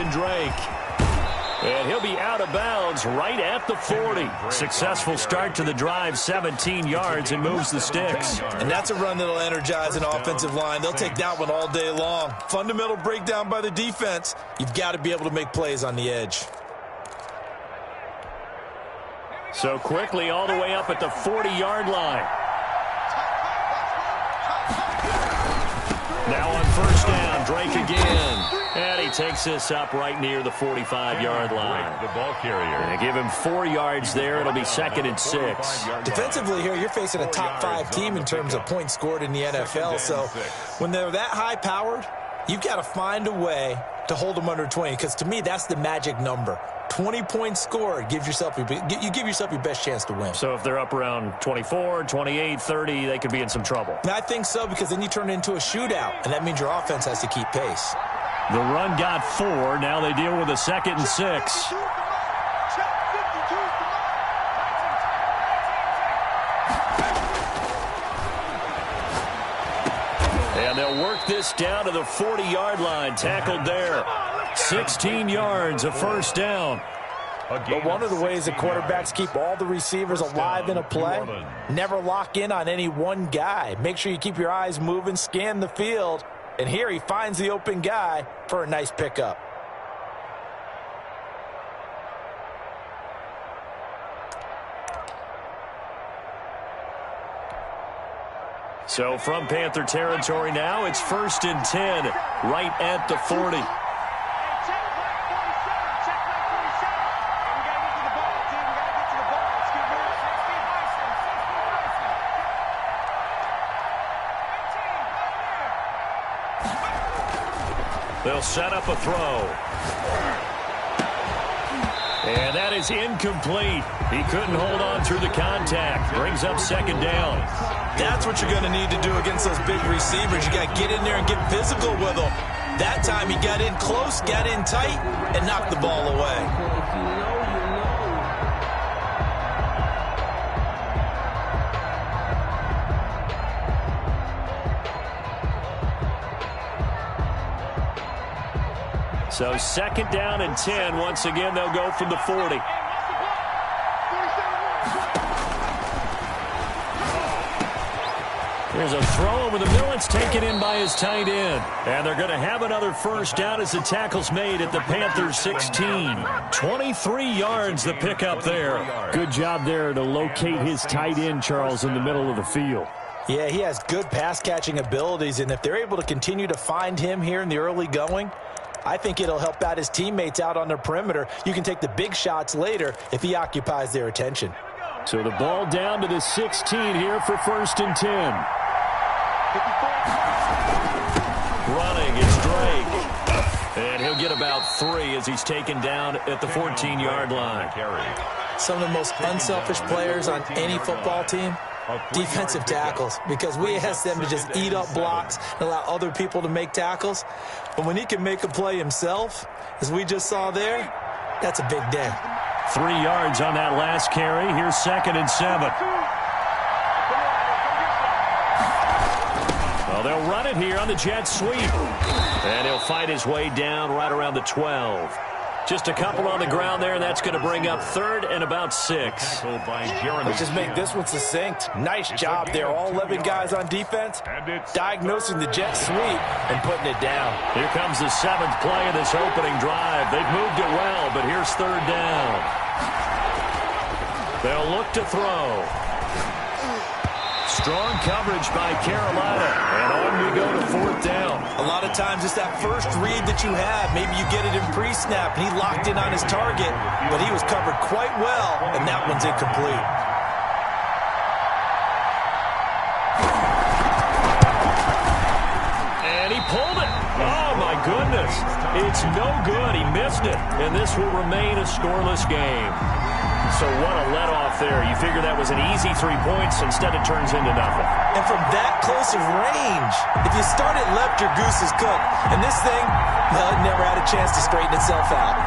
Kenyon Drake. And he'll be out of bounds right at the 40. Successful start to the drive, 17 yards, and moves the sticks. And that's a run that'll energize an offensive line. They'll take that one all day long. Fundamental breakdown by the defense. You've got to be able to make plays on the edge. So quickly all the way up at the 40-yard line. Now on first down, Drake again. And he takes this up right near the 45-yard line. The ball carrier. And give him 4 yards there. It'll be 2nd and 6. Defensively here, you're facing a top 5 team in terms of points scored in the NFL. So when they're that high-powered, you've got to find a way to hold them under 20. Because to me, that's the magic number. 20 points scored, you give yourself your best chance to win. So if they're up around 24, 28, 30, they could be in some trouble. And I think so, because then you turn it into a shootout, and that means your offense has to keep pace. The run got 4. Now they deal with a 2nd and 6. And they'll work this down to the 40-yard line. Tackled there. 16 yards, a first down. But one of the ways that quarterbacks keep all the receivers alive in a play, never lock in on any one guy. Make sure you keep your eyes moving, scan the field. And here he finds the open guy for a nice pickup. So from Panther territory now, it's 1st and 10, right at the 40. They'll set up a throw. And that is incomplete. He couldn't hold on through the contact. Brings up 2nd down. That's what you're going to need to do against those big receivers. You got to get in there and get physical with them. That time he got in close, got in tight, and knocked the ball away. So 2nd down and 10. Once again, they'll go from the 40. There's a throw over the middle. It's taken in by his tight end. And they're going to have another first down as the tackle's made at the Panthers 16. 23 yards the pickup there. Good job there to locate his tight end, Charles, in the middle of the field. Yeah, he has good pass-catching abilities, and if they're able to continue to find him here in the early going, I think it'll help out his teammates out on the perimeter. You can take the big shots later if he occupies their attention. So the ball down to the 16 here for 1st and 10. Running, it's Drake. And he'll get about 3 as he's taken down at the 14-yard line. Some of the most unselfish players on any football team, defensive tackles, because we ask them to just eat up blocks and allow other people to make tackles. But when he can make a play himself, as we just saw there, that's a big day. 3 yards on that last carry. Here's 2nd and 7. Well, they'll run it here on the jet sweep. And he'll fight his way down right around the 12. Just a couple on the ground there, and that's going to bring up 3rd and about 6. Let's just make this one succinct. Nice job there. All 11 guys on defense, diagnosing the jet sweep and putting it down. Here comes the 7th play of this opening drive. They've moved it well, but here's 3rd down. They'll look to throw. Strong coverage by Carolina. And on we go to 4th down. A lot of times it's that first read that you have. Maybe you get it in pre-snap, and he locked in on his target, but he was covered quite well, and that one's incomplete. And he pulled it. Oh, my goodness. It's no good. He missed it. And this will remain a scoreless game. So what a let-off there. You figure that was an easy 3 points. Instead, it turns into nothing. And from that close of range, if you start it left, your goose is cooked. And this thing, well, it never had a chance to straighten itself out.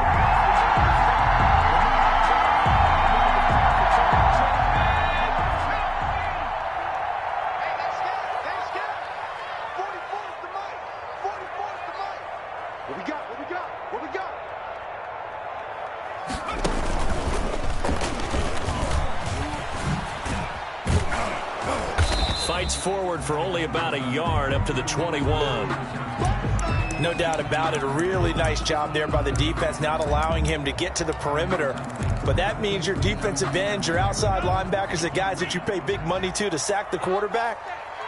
What we got? fights forward for only about a yard up to the 21. No doubt about it. A really nice job there by the defense, not allowing him to get to the perimeter. But that means your defensive ends, your outside linebackers, the guys that you pay big money to sack the quarterback,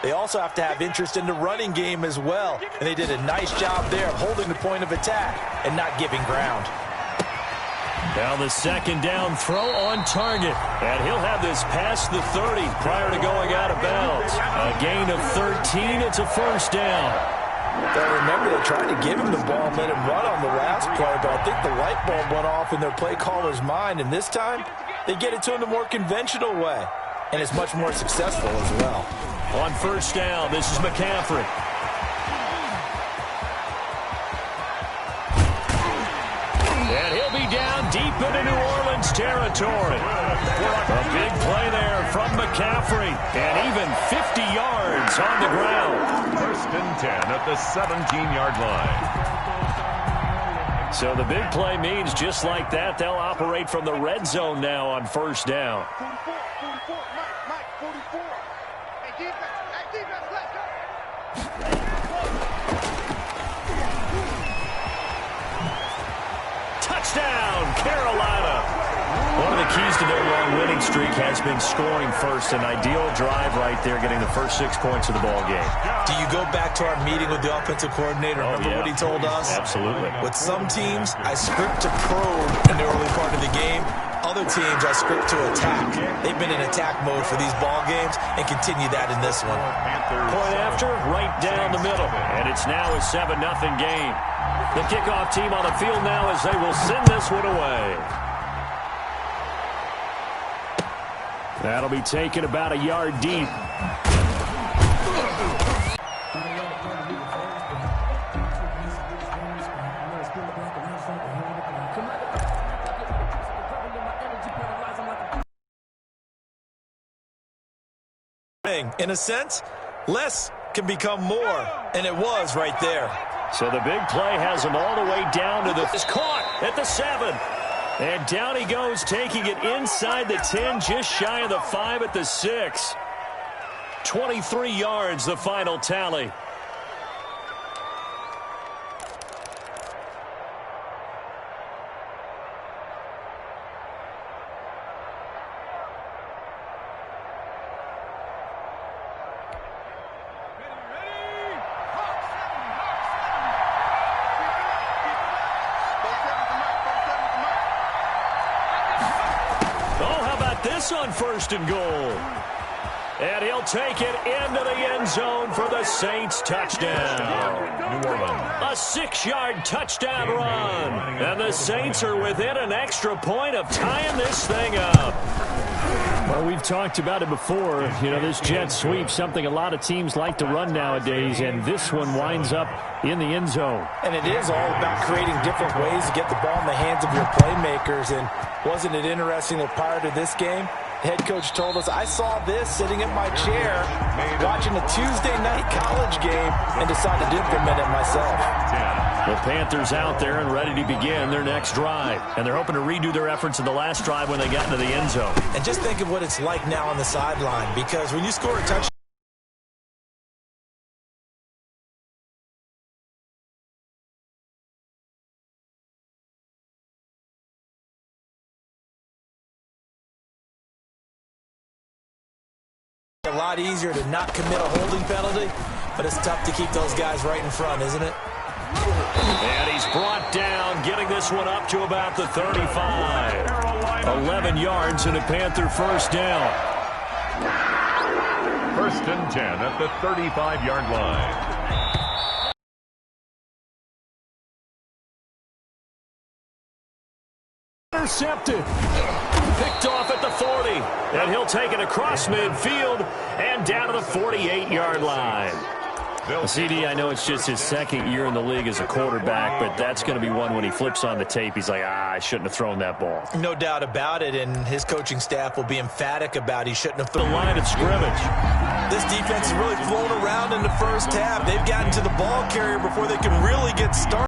they also have to have interest in the running game as well. And they did a nice job there of holding the point of attack and not giving ground. Now the second down throw on target. And he'll have this past the 30 prior to going out of bounds. A gain of 13. It's a first down. But remember, they tried to give him the ball and let him run on the last play, but I think the light bulb went off in their play caller's mind, and this time they get it to him the more conventional way, and it's much more successful as well. On first down, this is McCaffrey. And he'll be down deep into New Orleans territory. A big play there from McCaffrey, and even 50 yards on the ground. First and 10 at the 17-yard line. So the big play means just like that, they'll operate from the red zone now on first down. 44, Mike, 44. Hey, defense, let's go. Touchdown, Carolina. One of the keys to their long winning streak has been scoring first. An ideal drive right there, getting the first 6 points of the ball game. Do you go back to our meeting with the offensive coordinator? Remember what he told us? Absolutely. With some teams, I script to probe in the early part of the game. Other teams, I script to attack. They've been in attack mode for these ball games and continue that in this one. Point after, right down the middle. And it's now a 7-0 game. The kickoff team on the field now as they will send this one away. That'll be taken about a yard deep. In a sense, less can become more, and it was right there. So the big play has him all the way down to the... Is caught at the 7. And down he goes, taking it inside the 10, just shy of the 5 at the 6. 23 yards, the final tally. On first and goal. And he'll take it into the end zone for the Saints touchdown. New Orleans. A 6-yard touchdown run. And the Saints are within an extra point of tying this thing up. Well, we've talked about it before. You know, this jet sweep, something a lot of teams like to run nowadays, and this one winds up in the end zone. And it is all about creating different ways to get the ball in the hands of your playmakers. And wasn't it interesting that prior to this game, the head coach told us, I saw this sitting in my chair watching a Tuesday night college game and decided to implement it myself. The Panthers out there and ready to begin their next drive. And they're hoping to redo their efforts in the last drive when they got into the end zone. And just think of what it's like now on the sideline, because when you score a touchdown, a lot easier to not commit a holding penalty, but it's tough to keep those guys right in front, isn't it? And he's brought down, getting this one up to about the 35. 11 yards and a Panther first down. First and 10 at the 35-yard line. Intercepted. Picked off at the 40. And he'll take it across midfield and down to the 48-yard line. CD, I know it's just his second year in the league as a quarterback, but that's going to be one when he flips on the tape, he's like, I shouldn't have thrown that ball. No doubt about it, and his coaching staff will be emphatic about he shouldn't have thrown the line of scrimmage. This defense has really flown around in the first half. They've gotten to the ball carrier before they can really get started.